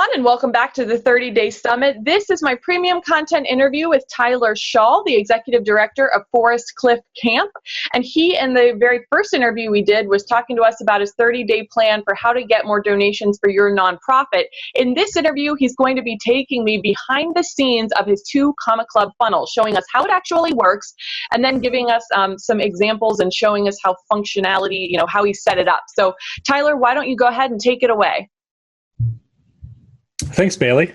everyone, and welcome back to the 30-Day Summit. This is my premium content interview with Tyler Shaule, the Executive Director of Forest Cliff Camp. And he, in the very first interview we did, was talking to us about his 30-day plan for how to get more donations for your nonprofit. In this interview, he's going to be taking me behind the scenes of his 2 Comma Club funnels, showing us how it actually works, and then giving us some examples and showing us how functionality, how he set it up. So, Tyler, why don't you go ahead and take it away? Thanks, Bailey.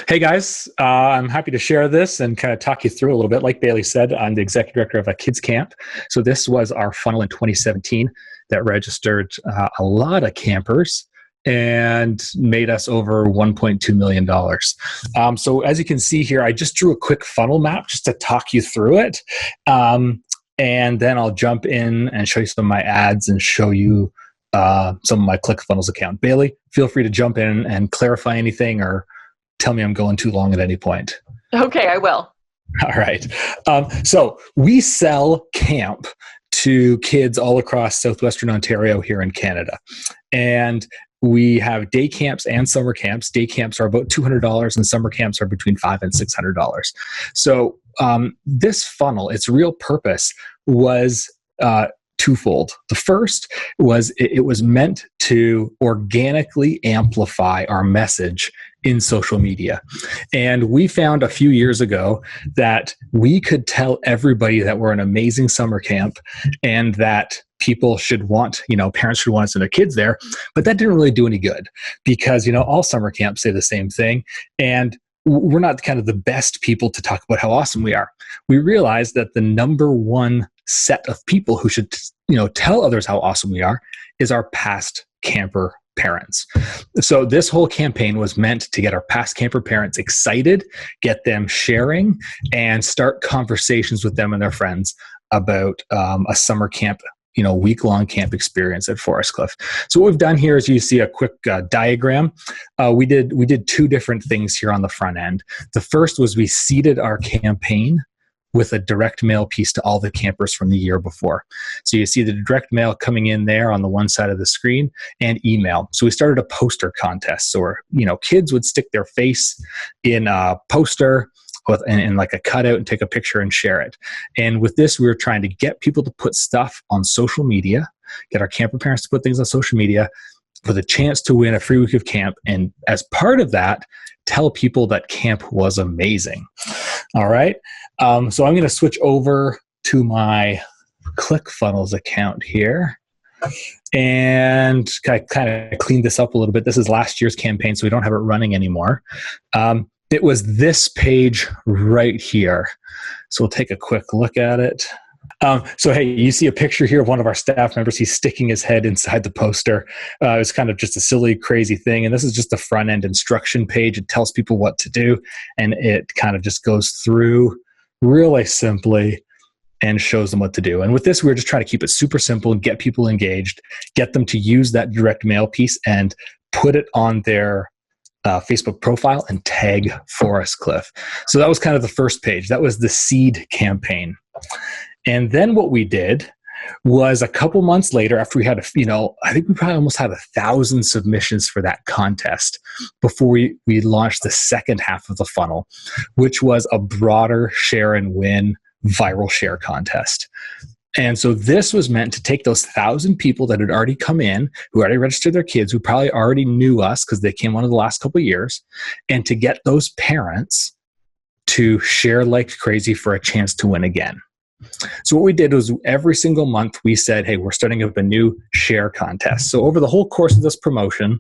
Hey guys, I'm happy to share this and kind of talk you through a little bit. Like Bailey said, I'm the executive director of a kids camp. So this was our funnel in 2017 that registered a lot of campers and made us over $1.2 million. So as you can see here, I just drew a quick funnel map just to talk you through it. And then I'll jump in and show you some of my ads and show you some of my ClickFunnels account. Bailey, feel free to jump in and clarify anything or tell me I'm going too long at any point. Okay, I will. All right. So we sell camp to kids all across Southwestern Ontario here in Canada. And we have day camps and summer camps. Day camps are about $200 and summer camps are between $500 and $600. So this funnel, its real purpose was twofold. The first was it was meant to organically amplify our message in social media. And we found a few years ago that we could tell everybody that we're an amazing summer camp and that people should want, parents should want to send their kids there, but that didn't really do any good because, all summer camps say the same thing. And we're not kind of the best people to talk about how awesome we are. We realized that the number one set of people who should, tell others how awesome we are is our past camper parents. So this whole campaign was meant to get our past camper parents excited, get them sharing, and start conversations with them and their friends about a summer camp, week-long camp experience at Forest Cliff. So what we've done here is you see a quick diagram. We did 2 different things here on the front end. The first was we seeded our campaign with a direct mail piece to all the campers from the year before. So you see the direct mail coming in there on the one side of the screen and email. So we started a poster contest. So kids would stick their face in a poster and like a cutout and take a picture and share it. And with this, we were trying to get people to put stuff on social media, get our camper parents to put things on social media for the chance to win a free week of camp. And as part of that, tell people that camp was amazing. All right. So I'm going to switch over to my ClickFunnels account here and kind of clean this up a little bit. This is last year's campaign, so we don't have it running anymore. It was this page right here. So we'll take a quick look at it. So, hey, you see a picture here of one of our staff members. He's sticking his head inside the poster. It's kind of just a silly, crazy thing. And this is just the front end instruction page. It tells people what to do. And it kind of just goes through really simply and shows them what to do. And with this, we're just trying to keep it super simple and get people engaged, get them to use that direct mail piece and put it on their Facebook profile and tag Forest Cliff. So that was kind of the first page. That was the seed campaign. And then what we did was a couple months later, after we had I think we probably almost had 1,000 submissions for that contest before we launched the second half of the funnel, which was a broader share and win viral share contest. And so this was meant to take those 1,000 people that had already come in, who already registered their kids, who probably already knew us because they came one of the last couple of years, and to get those parents to share like crazy for a chance to win again. So what we did was every single month we said, hey, we're starting up a new share contest. So over the whole course of this promotion,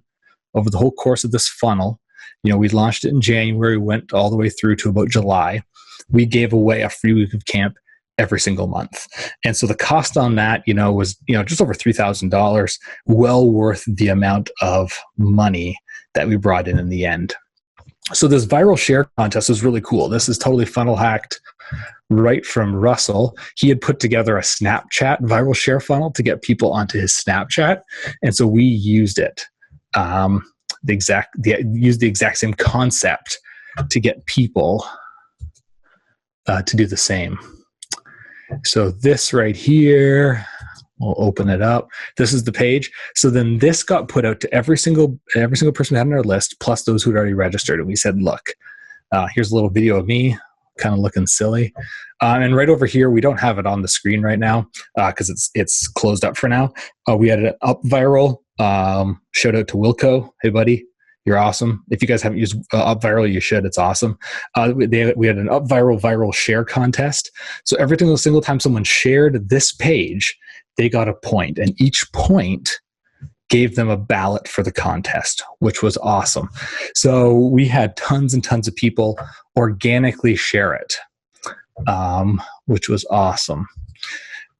over the whole course of this funnel, we launched it in January, went all the way through to about July. We gave away a free week of camp every single month. And so the cost on that, was, just over $3,000, well worth the amount of money that we brought in the end. So this viral share contest was really cool. This is totally funnel hacked right from Russell. He had put together a Snapchat viral share funnel to get people onto his Snapchat. And so we used it, used the exact same concept to get people to do the same. So this right here We'll open it up. This is the page. So then this got put out to every single person we had on our list, plus those who'd already registered. And we said, look, here's a little video of me kind of looking silly. And right over here, we don't have it on the screen right now because it's closed up for now. We had an up viral. Shout out to Wilco. Hey, buddy. You're awesome. If you guys haven't used Up Viral, you should. It's awesome. We had an Up Viral share contest. So every single time someone shared this page, they got a point, and each point gave them a ballot for the contest, which was awesome. So we had tons and tons of people organically share it, which was awesome.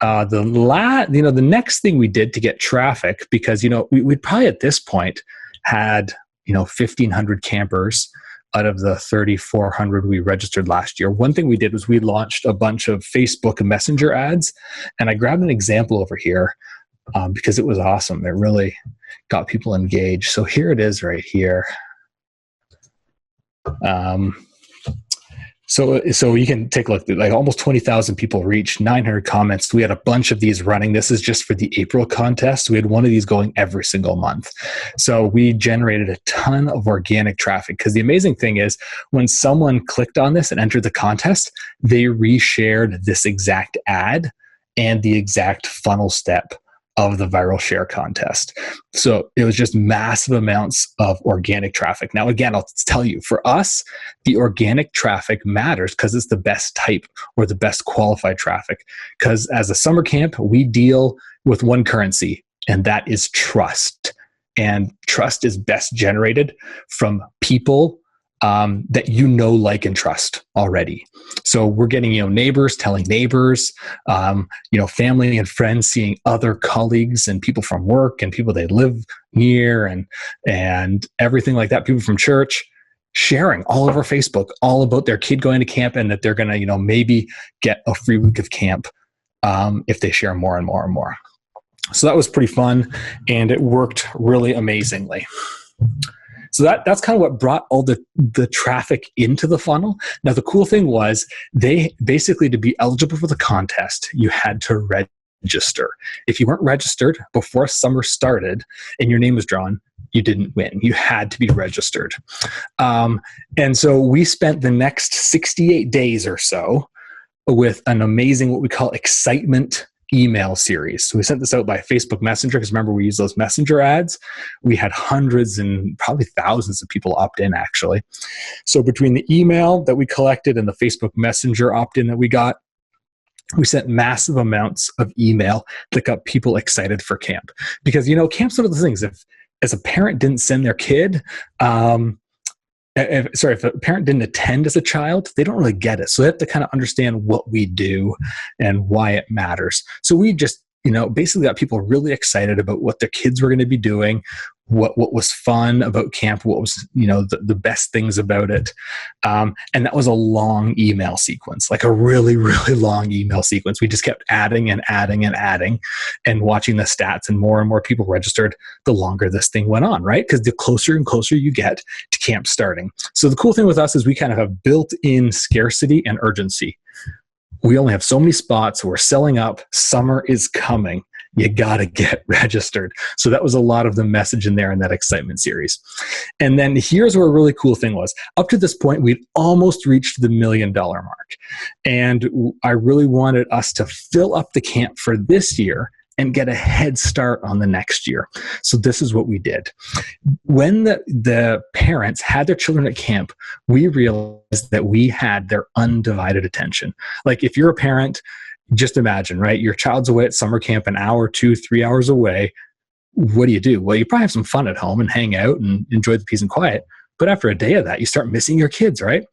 The next thing we did to get traffic, because we'd probably at this point had 1,500 campers out of the 3,400 we registered last year. One thing we did was we launched a bunch of Facebook Messenger ads, and I grabbed an example over here because it was awesome. It really got people engaged. So here it is right here. So you can take a look. Like almost 20,000 people reached, 900 comments. We had a bunch of these running. This is just for the April contest. We had one of these going every single month. So we generated a ton of organic traffic, because the amazing thing is when someone clicked on this and entered the contest, they reshared this exact ad and the exact funnel step of the viral share contest. So it was just massive amounts of organic traffic. Now, again, I'll tell you, for us, the organic traffic matters because it's the best type or the best qualified traffic. Because as a summer camp, we deal with one currency, and that is trust. And trust is best generated from people that like and trust already. So we're getting neighbors telling neighbors, family and friends seeing other colleagues and people from work and people they live near and everything like that. People from church sharing all over Facebook all about their kid going to camp and that they're going to maybe get a free week of camp if they share more and more and more. So that was pretty fun, and it worked really amazingly. So that's kind of what brought all the traffic into the funnel. Now, the cool thing was they basically, to be eligible for the contest, you had to register. If you weren't registered before summer started and your name was drawn, you didn't win. You had to be registered. And so we spent the next 68 days or so with an amazing, what we call excitement email series. So we sent this out by Facebook Messenger, because remember, we use those messenger ads. We had hundreds and probably thousands of people opt in, actually. So between the email that we collected and the Facebook Messenger opt-in that we got, we sent massive amounts of email that got people excited for camp. Because, camp's one of those things. If as a parent didn't send their kid, if a parent didn't attend as a child, they don't really get it. So they have to kind of understand what we do and why it matters. So we just, basically got people really excited about what their kids were going to be doing, what was fun about camp, what was, the best things about it. And that was a long email sequence, like a really, really long email sequence. We just kept adding and adding and adding and watching the stats, and more people registered the longer this thing went on, right? Because the closer and closer you get to camp starting. So the cool thing with us is we kind of have built-in scarcity and urgency. We only have so many spots. We're selling up. Summer is coming. You got to get registered. So that was a lot of the message in there in that excitement series. And then here's where a really cool thing was. Up to this point, we'd almost reached the $1 million mark. And I really wanted us to fill up the camp for this year and get a head start on the next year. So this is what we did. When the parents had their children at camp, we realized that we had their undivided attention. Like if you're a parent, just imagine, right? Your child's away at summer camp, an hour, 2, 3 hours away. What do? Well, you probably have some fun at home and hang out and enjoy the peace and quiet. But after a day of that, you start missing your kids, right?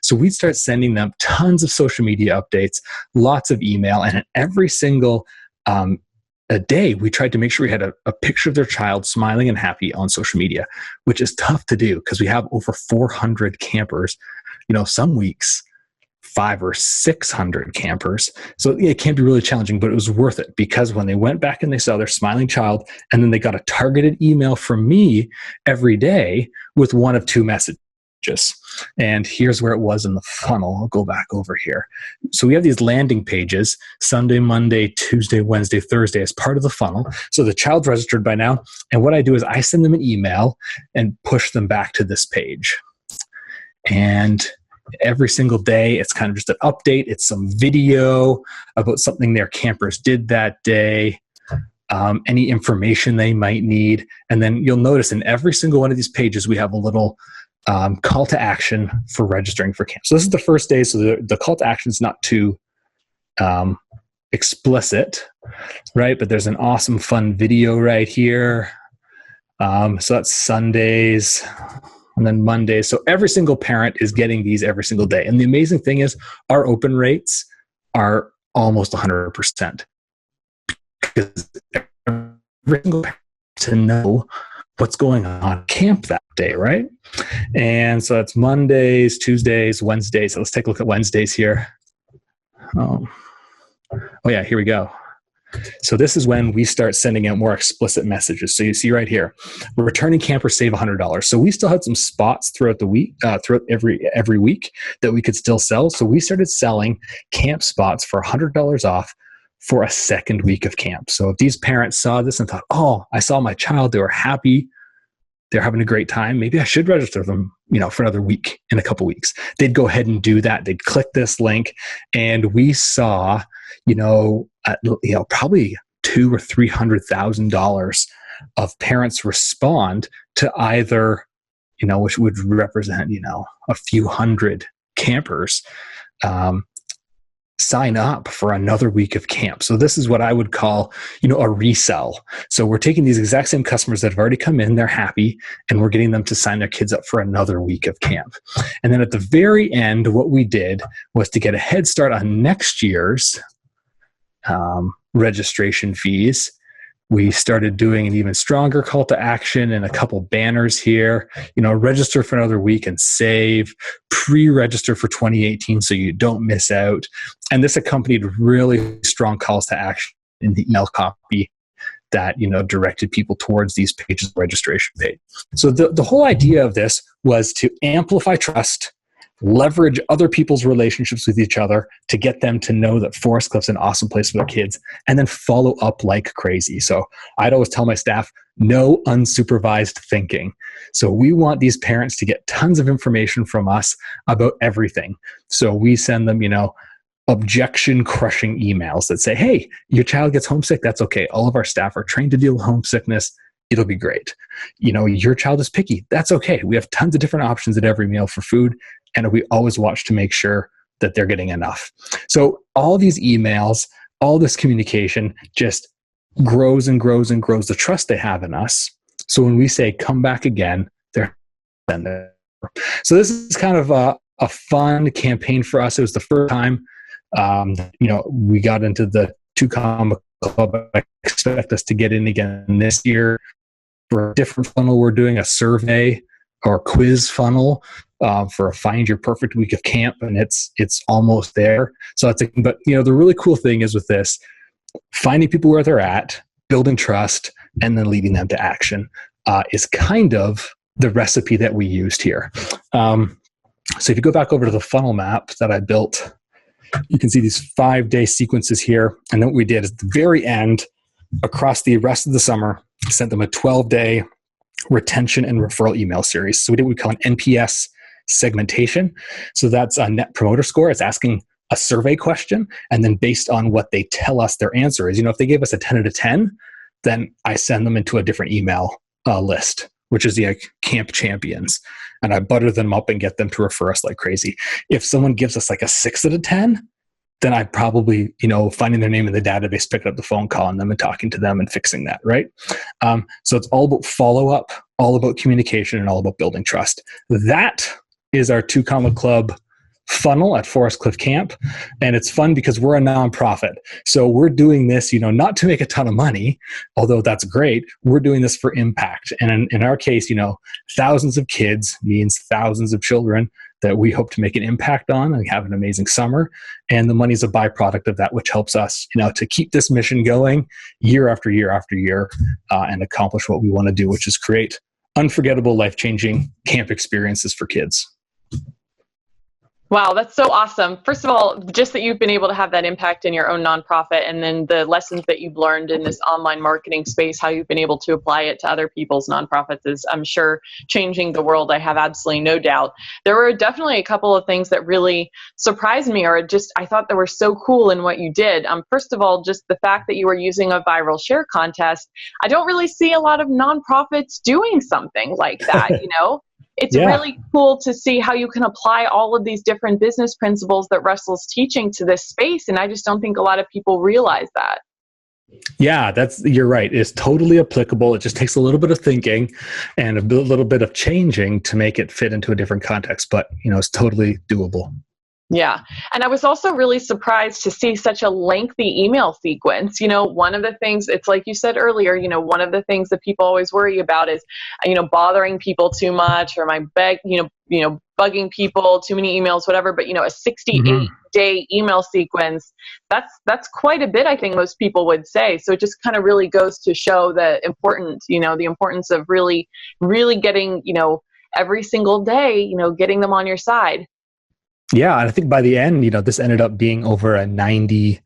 So we'd start sending them tons of social media updates, lots of email, and every single a day, we tried to make sure we had a picture of their child smiling and happy on social media, which is tough to do because we have over 400 campers, some weeks, 500 or 600 campers. So it can be really challenging, but it was worth it because when they went back and they saw their smiling child, and then they got a targeted email from me every day with one of two messages. pages. And here's where it was in the funnel. I'll go back over here. So we have these landing pages, Sunday, Monday, Tuesday, Wednesday, Thursday, as part of the funnel. So the child's registered by now. And what I do is I send them an email and push them back to this page. And every single day, it's kind of just an update. It's some video about something their campers did that day, any information they might need. And then you'll notice in every single one of these pages, we have a little call to action for registering for camp. So this is the first day. So the call to action is not too explicit, right? But there's an awesome, fun video right here. So that's Sundays. And then Monday. So every single parent is getting these every single day. And the amazing thing is our open rates are almost 100%. Because every single parent to know what's going on at camp that day, right? And so that's Mondays, Tuesdays, Wednesdays. So let's take a look at Wednesdays here. Oh yeah, here we go. So this is when we start sending out more explicit messages. So you see right here, returning campers save $100. So we still had some spots throughout the week, throughout every week that we could still sell. So we started selling camp spots for $100 off for a second week of camp. So if these parents saw this and thought, oh, I saw my child, they were happy, they're having a great time, maybe I should register them, for another week in a couple weeks. They'd go ahead and do that. They'd click this link, and we saw, probably $200,000 or $300,000 of parents respond to either, which would represent, a few hundred campers, sign up for another week of camp. So this is what I would call, a resell. So we're taking these exact same customers that have already come in, they're happy, and we're getting them to sign their kids up for another week of camp. And then at the very end, what we did was to get a head start on next year's registration fees. We started doing an even stronger call to action and a couple banners here, register for another week and save, pre-register for 2018 so you don't miss out. And this accompanied really strong calls to action in the email copy that, directed people towards these pages of registration page. So the whole idea of this was to amplify trust, leverage other people's relationships with each other to get them to know that Forest Cliff's an awesome place for their kids, and then follow up like crazy. So I'd always tell my staff, no unsupervised thinking. So we want these parents to get tons of information from us about everything. So we send them, objection crushing emails that say, hey, your child gets homesick. That's okay. All of our staff are trained to deal with homesickness. It'll be great. Your child is picky. That's okay. We have tons of different options at every meal for food, and we always watch to make sure that they're getting enough. So all these emails, all this communication just grows and grows and grows the trust they have in us. So when we say, come back again, they're there. So this is kind of a fun campaign for us. It was the first time, we got into the 2 Comma Club. I expect us to get in again this year. For a different funnel, we're doing a survey or quiz funnel for a Find Your Perfect Week of Camp, and it's almost there. So but the really cool thing is with this, finding people where they're at, building trust, and then leading them to action is kind of the recipe that we used here. So if you go back over to the funnel map that I built, you can see these 5-day sequences here. And then what we did is at the very end, across the rest of the summer, sent them a 12-day retention and referral email series. So we did what we call an NPS segmentation. So that's a net promoter score. It's asking a survey question, and then based on what they tell us their answer is, if they gave us a 10 out of 10, then I send them into a different email list, which is the camp champions. And I butter them up and get them to refer us like crazy. If someone gives us like a 6 out of 10, then I probably, finding their name in the database, picking up the phone, calling them and talking to them and fixing that, right? So it's all about follow-up, all about communication, and all about building trust. That is our 2 Comma Club funnel at Forest Cliff Camp. And it's fun because we're a nonprofit. So we're doing this, not to make a ton of money, although that's great. We're doing this for impact. And in our case, thousands of kids means thousands of children that we hope to make an impact on and have an amazing summer. And the money is a byproduct of that, which helps us, to keep this mission going year after year after year and accomplish what we want to do, which is create unforgettable, life-changing camp experiences for kids. Wow, that's so awesome. First of all, just that you've been able to have that impact in your own nonprofit, and then the lessons that you've learned in this online marketing space, how you've been able to apply it to other people's nonprofits is, I'm sure, changing the world. I have absolutely no doubt. There were definitely a couple of things that really surprised me, or just I thought that were so cool in what you did. First of all, just the fact that you were using a viral share contest. I don't really see a lot of nonprofits doing something like that, you know? It's really cool to see how you can apply all of these different business principles that Russell's teaching to this space. And I just don't think a lot of people realize that. Yeah, you're right. It's totally applicable. It just takes a little bit of thinking and a little bit of changing to make it fit into a different context, but it's totally doable. Yeah. And I was also really surprised to see such a lengthy email sequence. One of the things, it's like you said earlier, one of the things that people always worry about is, bothering people too much, or bugging people, too many emails, whatever. But, a 68-day email sequence, that's quite a bit, I think most people would say. So it just kind of really goes to show the importance of really, really getting, every single day, getting them on your side. Yeah, and I think by the end, this ended up being over a 90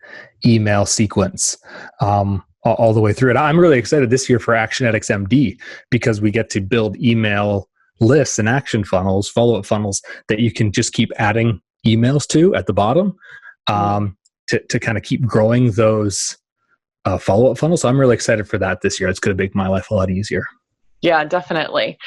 email sequence all the way through it. I'm really excited this year for Actionetics MD because we get to build email lists and action funnels, follow-up funnels that you can just keep adding emails to at the bottom to kind of keep growing those follow-up funnels. So I'm really excited for that this year. It's going to make my life a lot easier. Yeah, definitely.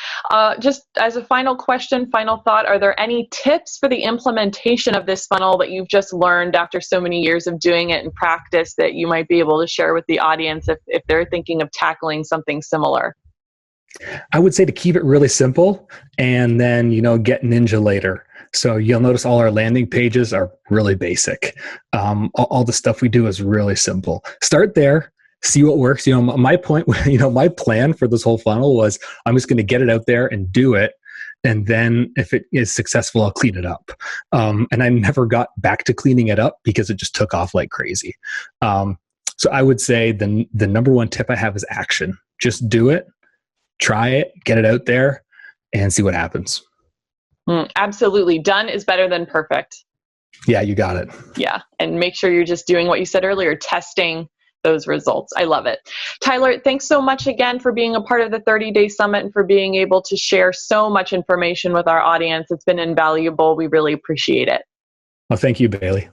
Just as a final question, final thought, are there any tips for the implementation of this funnel that you've just learned after so many years of doing it in practice that you might be able to share with the audience if they're thinking of tackling something similar? I would say to keep it really simple and then, get ninja later. So you'll notice all our landing pages are really basic. All the stuff we do is really simple. Start there. See what works. My point, my plan for this whole funnel was I'm just going to get it out there and do it. And then if it is successful, I'll clean it up. And I never got back to cleaning it up because it just took off like crazy. So I would say the number one tip I have is action. Just do it, try it, get it out there, and see what happens. Absolutely. Done is better than perfect. Yeah, you got it. Yeah. And make sure you're just doing what you said earlier, testing those results. I love it. Tyler, thanks so much again for being a part of the 30-Day Summit and for being able to share so much information with our audience. It's been invaluable. We really appreciate it. Well, thank you, Bailey.